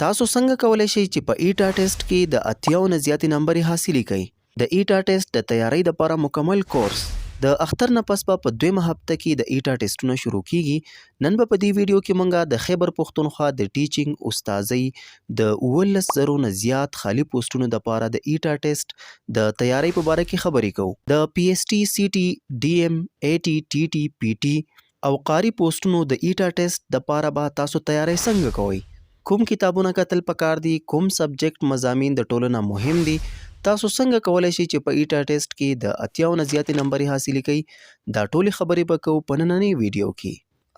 تاسو څنګه کولی شئ چې په ایټا ټیسټ کې د 80 نه زیاتې نمبرې حاصلې کړئ؟ د ایټا ټیسټ د تیارۍ دپاره مکمل کورس د اختر نه پس په دویمه هفته کې د ایټا ټیسټونه شروع کیږي. نن به په دې ویډیو کې مونږه د خیبر پښتونخوا د ټیچینګ استاذۍ د 19,000 نه زیات خالي پوسټونو دپاره د ایټا ټیسټ د تیارۍ په باره کې خبرې کوو. د پی ایس ټي، سی ټي، ډي ایم، اے ټي، ټي ټي، پی ټي او قاری پوسټونو د ایټا ټیسټ دپاره به تاسو تیاری څنګه کوئ؟ کوم کتابونه کتل پکار دي؟ کوم سبجیکټ مضامین د ټولو نه مهم دي؟ تاسو څنګه کولی شئ چې په ایټا ټیسټ کې د 80 نه زیاتې نمبرې حاصلې کړئ؟ دا ټولې خبرې به کوو په نننۍ ویډیو کې.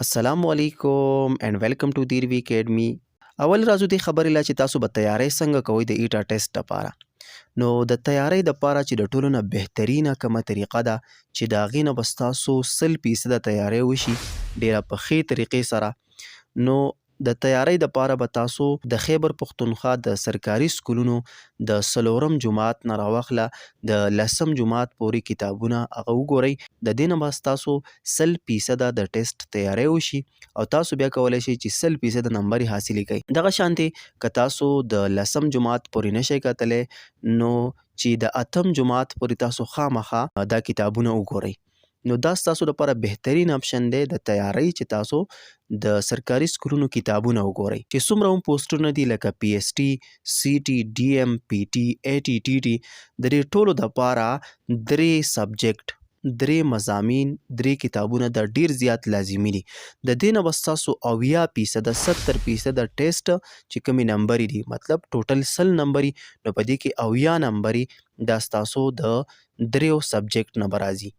السلام علیکم اینډ ویلکم ټو دیروي اکیډمي. اول راځو دې خبرې لا چې تاسو به تیاری څنګه کوئ د ایټا ټیسټ لپاره. نو د تیاری دپاره چې د ټولو نه بهترینه کومه طریقه ده چې د هغې نه به ستاسو 100% تیاری وشي ډېره په ښې طریقې سره. نو د تیاری دپاره به تاسو د خیبر پښتونخوا د سرکاري سکولونو د 4م جماعت نه راواخله د 10م جماعت پورې کتابونه هغه وګورئ. د دې نه به ستاسو 100% د ټیسټ تیاری وشي او تاسو بیا کولی شئ چې 100% نمبرې حاصلې کړئ. دغه شانتې که تاسو د 10م جماعت پورې نشئ کتلی نو چې د 8م جماعت پورې تاسو خامخا دا کتابونه وګورئ. نو دا ستاسو لپاره بهترین اپشن دی د تیاری چې تاسو د سرکاري سکولونو کتابونه وګورئ چې څومره هم پوسټونه دي لکه پی ایس ټي، سی ټي، ډي ایم، پی ټي، اے ټي، ټي ټي، د دې ټولو دپاره 3 سبجیکټ، 3 مضامین، 3 کتابونه د ډیر زیات لازمي دي. د دې نه به ستاسو 80%، 70% ټیسټ چې کومې نمبرې دي، مطلب ټوټل 100 نمبرې، نو په دې کې 80 نمبرې دا ستاسو د 3 سبجیکټ نه به راځي،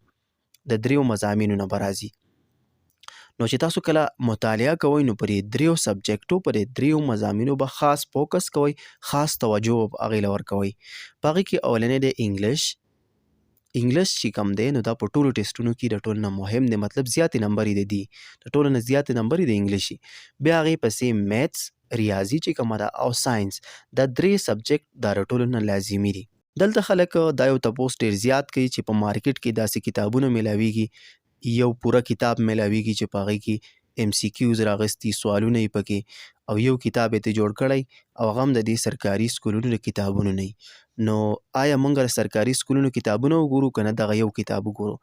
د 3 مضامینو نه به راځي. نو چې تاسو کله مطالعه کوئ نو په دې 3 سبجیکټو، په دې 3 مضامینو به خاص فوکس کوئ، خاص توجه به هغې له ورکوئ. په هغې کې اولنی دی انګلیش. انګلیش چې کوم دی نو دا په ټولو ټیسټونو کې د ټولو نه مهم دی، مطلب زیاتې نمبرې دي، د ټولو نه زیاتې نمبرې د انګلیشي. بیا هغې پسې میتس، ریاضي چې کومه ده او ساینس، دا 3 سبجیکټ دا د ټولو نه لازمي دي. دلته خلک دا یو تپوس ډېر زیات کوي چې په مارکیټ کې داسې کتابونه میلاویږي، یو پوره کتاب میلاویږي چې په هغې کې ایم سی کیوز راغستي، سوالونه یې پکې، او یو کتاب یې ترې جوړ کړی او هغه هم د دې سرکاري سکولونو د کتابونو نه وي. نو آیا موږ د سرکاري سکولونو کتابونه وګورو که نه دغه یو کتاب وګورو؟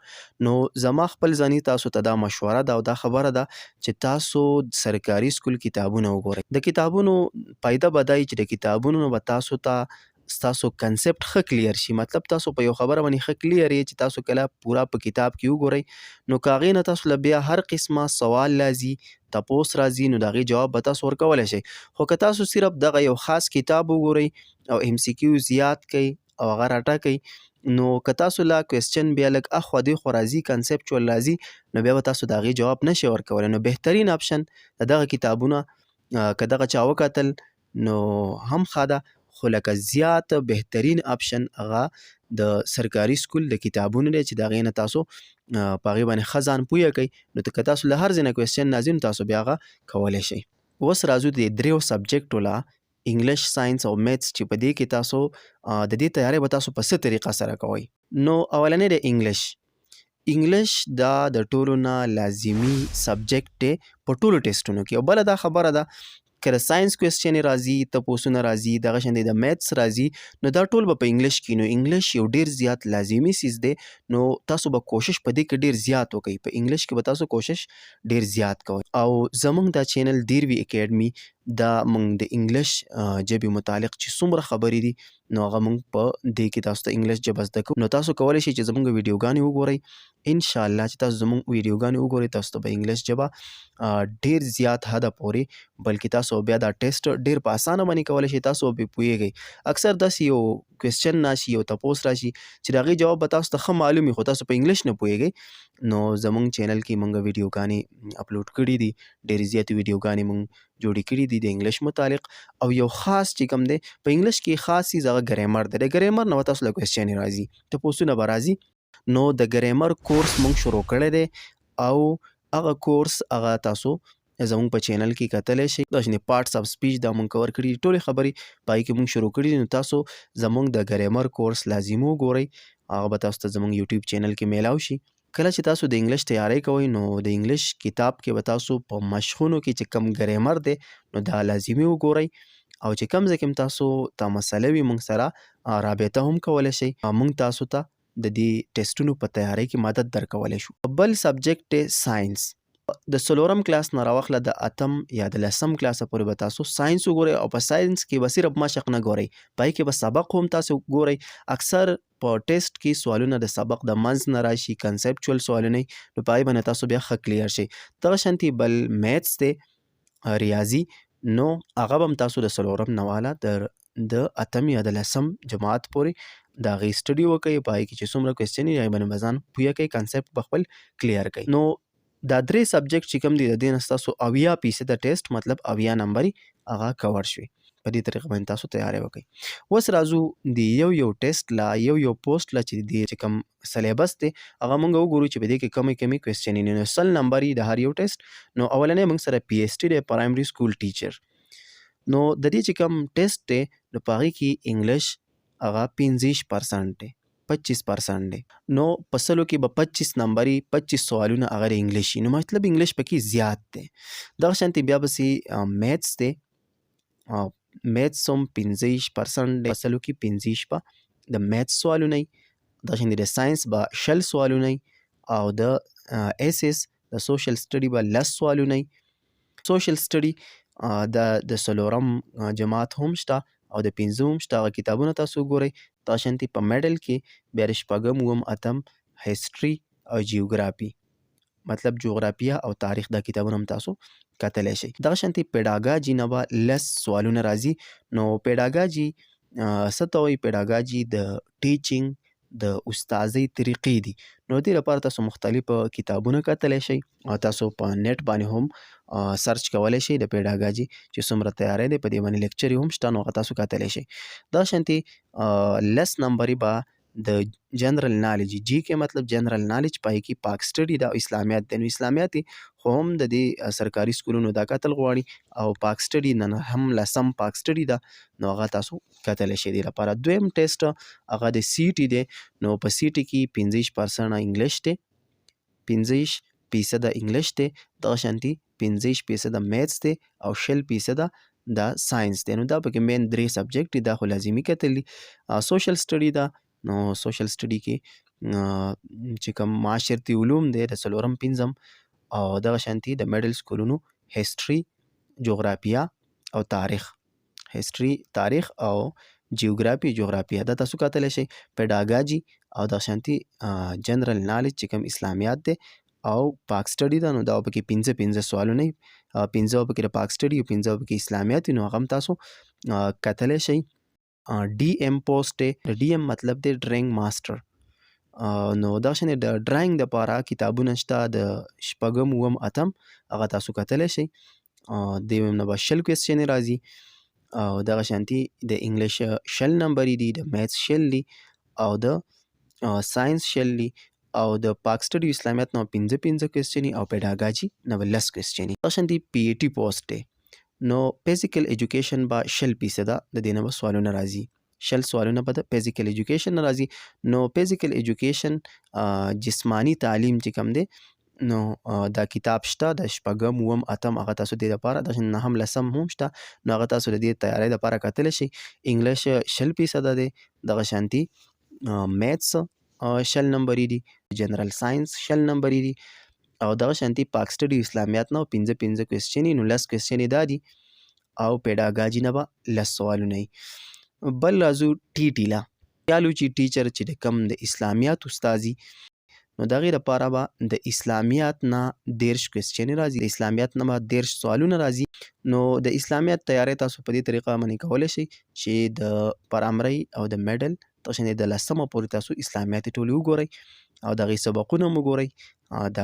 نو زما خپل ځاني تاسو ته دا مشوره ده او دا خبره ده چې تاسو سرکاري سکول کتابونه وګورئ. د کتابونو فایده به دا وي چې د کتابونو نه به تاسو ته ستاسو کنسپټ ښه کلیر شي، مطلب تاسو په یو خبره باندې ښه کلیر یې چې تاسو کله پوره په کتاب کې وګورئ نو که هغې نه تاسو له بیا هر قسمه سوال راځي، تپوس راځي، نو د هغې جواب به تاسو ورکولی شئ. خو که تاسو صرف دغه یو خاص کتاب وګورئ او ایم سی کیوز یاد کئ او هغه راټاکئ نو که تاسو لا کوېسچن بیا لږ اخوا دیخوا راځي، کنسپچوال راځي، نو بیا به تاسو د هغې جواب نشئ ورکولی. نو بهترین اپشن د دغه کتابونه که دغه چا وکتل نو هم ښه ده، خو لکه زیات بهترین اپشن هغه د سرکاري سکول د کتابونو دی چې د هغې نه تاسو په هغې باندې ښه ځان پویه کوئ. نو که تاسو له هر ځای نه کوېسچن راځي نو تاسو بیا هغه کولی شئ. اوس راځو د 3 سبجیکټو له انګلیش، ساینس او میتس چې په دې کې تاسو د دې تیاری به تاسو په څه طریقه سره کوئ. نو اولنی د انګلیش. انګلیش دا د ټولو نه لازمي سبجیکټ دی په ټولو ټیسټونو کې. او بله دا خبره ده که د ساینس کوېسچن راځي، تپوسونه راځي، دغه شانتې د میتس راځي، نو دا ټول به په انګلیش کې. نو انګلیش یو ډېر زیات لازمي څیز دی، نو تاسو به کوشش په دې کې ډېر زیات وکئ، په انګلیش کې به تاسو کوشش ډېر زیات کوئ. او زموږ دا چینل دیروي اکیډمي دا موږ د انګلیش ژبې متعلق چې څومره خبرې دي نو هغه موږ په دې کې تاسو ته انګلیش ژبه زده کوو. نو تاسو کولی شئ چې زموږ ویډیوګانې وګورئ. انشاءالله چې تاسو زموږ ویډیوګانې وګورئ تاسو ته به انګلیش ژبه ډېر زیات حده پورې، بلکې تاسو بیا دا ټیسټ ډېر په اسانه باندې کولی شئ، تاسو به پوهیږئ. اکثر داسې یو کوېسچن راشي، یو تپوس راشي چې د هغې جواب به تاسو ته ښه معلوم وي خو تاسو په انګلیش نه پوهیږئ. نو زموږ چینل کې موږ ویډیوګانې اپلوډ کړي دي، ډېرې زیاتې ویډیوګانې موږ جوړې کړي دي د انګلیش متعلق. او یو خاص چې کوم دی په انګلیش کې خاص څیز هغه ګریمر دی. د ګریمر نه به تاسو له کوېسچن راځي، تپوسونه به راځي. نو د ګریمر کورس موږ شروع کړی دی او هغه کورس هغه تاسو زموږ په چینل کې کتلی شئ. دا شنې پارټس اف سپیچ دا موږ کور کړي دي، ټولې خبرې په هغې کې موږ شروع کړي دي. نو تاسو زموږ د ګریمر کورس لازمي وګورئ، هغه به تاسو ته زموږ یوټیوب چینل کې میلاو شي. کله چې تاسو د انګلیش تیاری کوئ نو د انګلیش کتاب کې به تاسو په مشقونو کې چې کم ګریمر دی نو دا لازمي وګورئ. او چې کوم ځای کې تاسو ته مسله وي موږ سره رابطه هم کولی شئ. موږ تاسو ته د دې ټیسټونو په تیاری کې مدد درکولی شو. بل سبجیکټ دی ساينس. د څلورم کلاس نه راوخله د اتم یا د لسم کلاسه پورې به تاسو ساينس وګورئ او په ساينس کې به صرف مشق نه ګورئ، پای کې به سبق هم تاسو ګورئ. اکثر په ټیسټ کې سوالونه د سبق د منځ نه راشي، کنسپچوال سوالونه، نو په هغې باندې تاسو بیا ښه کلیر شئ. دغه شانتې بل میتس دی، ریاضي، نو هغه به هم تاسو د څلورم نه واله د اتم یا د لسم جماعت پورې د هغې سټډي وکئ، په هغې کې چې څومره کوېسچن وي هغې باندې به ځان پوهه کوئ، کنسپټ به خپل کلیر کوئ. نو دا درې سبجیکټ چې کوم دي د دې نه ستاسو 80% ټیسټ مطلب 80 نمبرې هغه کور شوي. په دې طریقه باندې تاسو تیاری وکئ. اوس راځو د یو ټیسټ لا یو پوسټ لا چې د کوم سلیبس دی هغه موږ وګورو چې په دې کې کمې کوېسچن دي. نو 100 نمبرې د هر یو ټیسټ. نو اولنی موږ سره پی ایس ټي دی، پرایمري سکول ټیچر. نو د دې چې کوم ټیسټ دی نو په هغې کې انګلیش هغه 25% دی، 25% دی. نو په سلو کې به 25 نمبرې 25 سوالونه هغه د انګلیش وي، نو مطلب انګلیش پکې زیات دی. دغه شانتې بیا پسې میتس دی، میتس هم 25% دی، په سلو کې 25 به د میتس سوالونه وي. دغه شانتې د ساینس به 20 سوالونه وي او د ایسیس د سوشل سټډي به 10 سوالونه وي. سوشل سټډي د څلورم جماعت هم شته او د پنځم هم شته، هغه کتابونه تاسو وګورئ. دغه شانتې په میډل کې بیا د شپږم، اووم، اتم هیسټري او جیوګرافي مطلب جغرافیه او تاریخ دا کتابونه هم تاسو کتلی شئ. دغه شانتې پیډاګاجي نه به 10 سوالونه راځي. نو پیډاګاجي څه ته وایي؟ پیډاګاجي د ټیچینګ د استازۍ طریقې دي. نو دې لپاره تاسو مختلف کتابونه کتلی شئ او تاسو په نیټ باندې هم سرچ کولی شئ د پیډاګاجي چې څومره تیاری دی، په دې باندې لیکچر هم شته، نو هغه تاسو کتلی شئ. دغه شانتې 10 نمبرې به د جنرال نالج، جی کې مطلب جنرال نالج، پای کې پاک سټډي دا اسلامیات دی. نو اسلامیات خو هم د دې سرکاري سکولونو دا کتل غواړي او پاک سټډي نن هم لسم پاک سټډي ده، نو هغه تاسو کتلی شئ. دې لپاره دویم ټیسټ هغه د سی ټي دی. نو په سی ټي کې 25% انګلیش دی، 25% انګلیش دی. دغه شانتې 25% میتس دی او 20% دا ساينس دی. نو دا پکې مین درې سبجیکټ دي، دا خو لازمي کتل دي. سوشل سټډي ده، نو سوشل سټډي کې چې کوم معاشرتي علوم دی د څلورم، پنځم او دغه شانتې د میډل سکولونو هیسټري، جغرافیه او تاریخ، هیسټري، تاریخ او جغرافیه دا تاسو کتلی شئ. پیډاګاجي او دغه شانتې جنرال نالج چې کوم اسلامیات دی او پاک سټډي ده، نو دا پکې 15 سوالونه وي، 15 پکې د پاک سټډي او 15 پکې اسلامیات وي، نو هغه هم تاسو کتلی شئ. ډي ایم پوسټ دی، د ډي ایم مطلب دی ډرایینګ ماسټر. نو دغه شانې د ډرایینګ دپاره کتابونه شته، د شپږم، اووم، اتم هغه تاسو کتلی شئ. دې نه به 20 کوېسچنې راځي او دغه شانتې د انګلیش 20 نمبرې دي، د میتس 20 دي او د ساينس 20 دي او د پاک سټډي اسلامیات نه 15 کوېسچنې او پیډاګاجي نه به 10 کوېسچنې. دغه شانتې پی ای ټي پوسټ دی. نو فزیکل ایجوکیشن به 20% د دې نه به سوالونه راځي، 20 سوالونه به د فزیکل ایجوکیشن نه راځي. نو فزیکل ایجوکیشن جسمانی تعلیم چې کوم دی، نو دا کتاب شته د شپږم، اووم، اتم هغه تاسو دې لپاره، د نهم، لسم هم شته، نو هغه تاسو د دې تیاری لپاره کتلی شئ. انګلیش 20% دی، دغه شانتې میتس 20 نمبرې دي، جنرال ساينس 20 نمبرې دي او دغه شانتې پاک سټډي اسلامیات نه 15 کوېسچنې، نو 10 کوېسچنې دا دي او پیډاګاجي نه به 10 سوالونه وي. بل راځو ټي ټي له، یالو چې ټیچر چې د کوم د اسلامیات استازي، نو د هغې لپاره به د اسلامیات نه 13 کوېسچنې راځي، د اسلامیات نه به 13 سوالونه راځي. نو د اسلامیات تیاری تاسو په دې طریقه باندې کولی شئ چې د پرایمري او د میډل دغه شانې د لسمه پورې تاسو اسلامیات ټولې وګورئ او د هغې سبقونه هم وګورئ. د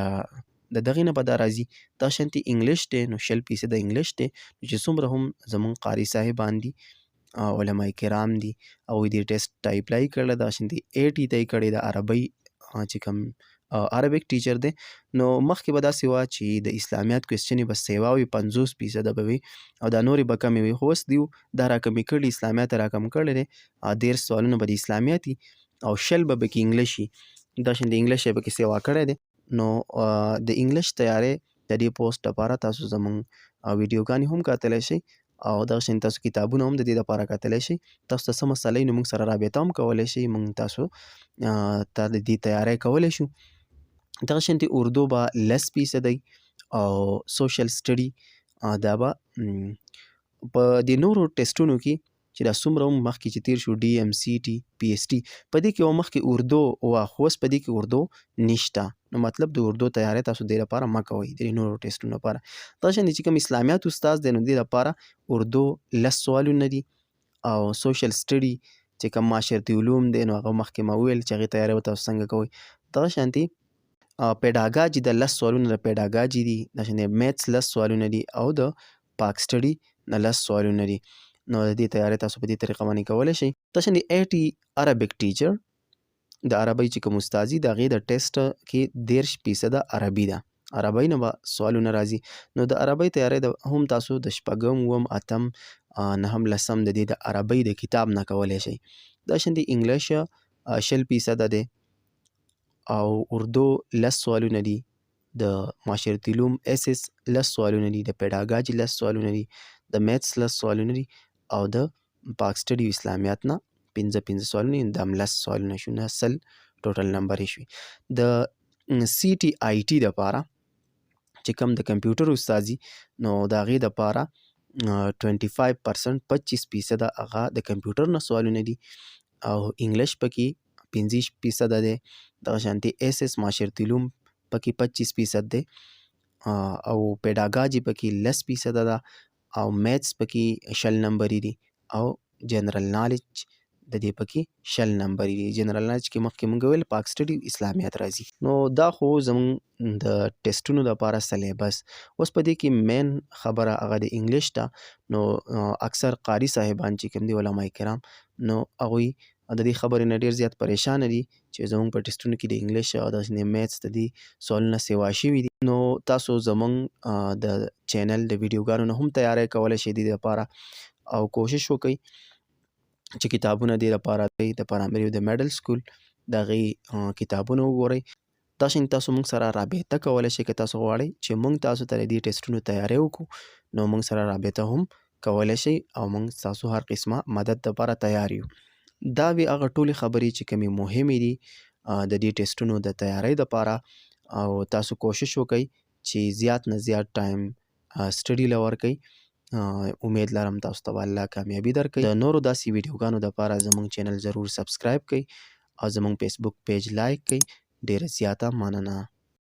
دغې نه به دا راځي. دغه شانتې انګلیش دی، نو 20% انګلیش دی، چې څومره هم زموږ قاري صاحبان دي، علماء کرام دي، هغوی دې ټیسټ ته اپلای کړی، دغه شانتې 80 ته یې کړی. د عربۍ چې کوم عربیک ټیچر دی، نو مخکې به داسې وه چې د اسلامیات کوېسچنې به سیوا وي، 50% به وي او دا نورې به کمې وي، خو اوس دیو دا راکمې کړي، اسلامیات راکم کړی دی. 13 سوالونه به د اسلامیات وي او 20 به پکې انګلیش وي. دغه شانتې انګلیش یې پکې سیوا کړی دی. نو د انګلیش تیاری د دې پوسټ لپاره تاسو زموږ ویډیوګانې هم کتلی شئ او دغه شان تاسو کتابونه هم د دې دپاره کتلی شئ. تاسو ته څه مسله وي نو موږ سره رابطه هم کولی شئ. موږ تاسو ته د دې تیاری کولی شو. دغه شانتې اردو به 10% او سوشل سټډي دا به په د نورو ټیسټونو کې چې دا څومره هم مخکې چې تیر شو DMCT PST په دې کې هم مخکې اردو وه، خو اوس په دې کې اردو نشته. نو مطلب د اردو تیاری تاسو دې لپاره مه کوئ د نورو ټیسټونو لپاره. دغه شان چې کوم اسلامیات استاد دی نو دې لپاره اردو 10 سوالونه دي او سوشل سټډي چې کوم معاشرتي علوم دی نو هغه مخکې ما وویل چې هغې تیاری به تاسو څنګه کوئ. دغه شانتې پیډاګاجي د 10 سوالونه د پیډاګاجي دي. دغه شانتې میتس 10 سوالونه دي او د پاک سټډي نه 10 سوالونه دي. نو د دې تیاری تاسو په دې طریقه باندې کولی شئ. دغه شانتې 80 عربیک ټیچر د عربۍ چې کوم استاد دي د هغې د ټیسټ کې 30% عربي ده. عربۍ نه به سوالونه راځي. نو د عربۍ تیاری هم تاسو د شپږم، اووم، اتم، نهم، لسم د دې د عربۍ د کتاب نه کولی شئ. دغه شانتې انګلیش 20% دی او اردو 10 سوالونه دي. د معاشرتي علوم SS 10 سوالونه دي. د پیډاګاجي 10 سوالونه دي. د میتس 10 سوالونه دي او د پاک سټډي اسلامیات نه 15 سوالونه دي. دا هم 10 سوالونه شو، 90 ټوټل نمبر یې شوي. د CTIT دپاره چې کوم د کمپیوټر استاد دي نو د هغې دپاره 25% 25% هغه د کمپیوټر نه سوالونه دي او انګلیش پکې 15% دی. دغه شانتې SS معاشرتي علوم پکې 25% دی او پیډاګاجي پکې 10% ده او میتس پکې 20 نمبرې دي او جنرال نالج د دې پکې 20 نمبرې دي. جنرال نالج کې مخکې مونږ ویل پاک سټډي اسلامیات راځي. نو دا خو زمونږ د ټیسټونو دپاره سلیبس. اوس په دې کې مین خبره هغه د انګلیش ده. نو اکثر قاري صاحبان چې کوم دي علما کرام نو هغوی د دې خبرې نه ډېر زیات پریشانه دي چې زمونږ په ټیسټونو کې د انګلیش او د میتس د دې سوالونه سیوا شوي دي. نو تاسو زمونږ د چینل د ویډیوګانو نه هم تیاری کولی شئ د دې لپاره او کوشش وکئ چې کتابونه دې لپاره دی د پرایمري او د میډل سکول د هغې کتابونه وګورئ. دا شان تاسو موږ سره رابطه کولی شئ که تاسو غواړئ چې موږ تاسو ته د دې ټیسټونو تیاری وکړو نو موږ سره رابطه هم کولی شئ او موږ ستاسو هر قسمه مدد دپاره تیار یو. دا وی هغه ټولې خبرې چې کومې مهمې دي د دې ټیسټونو د تیاری دپاره او تاسو کوشش وکئ چې زیات نه زیات ټایم سټډي له ورکئ. امید لرم تاسو ته به الله کامیابي درکړي. د نورو داسې ویډیوګانو دپاره زموږ چینل ضرور سبسکرایب کړئ او زموږ فیسبوک پیج لایک کړئ. ډېره زیاته مننه.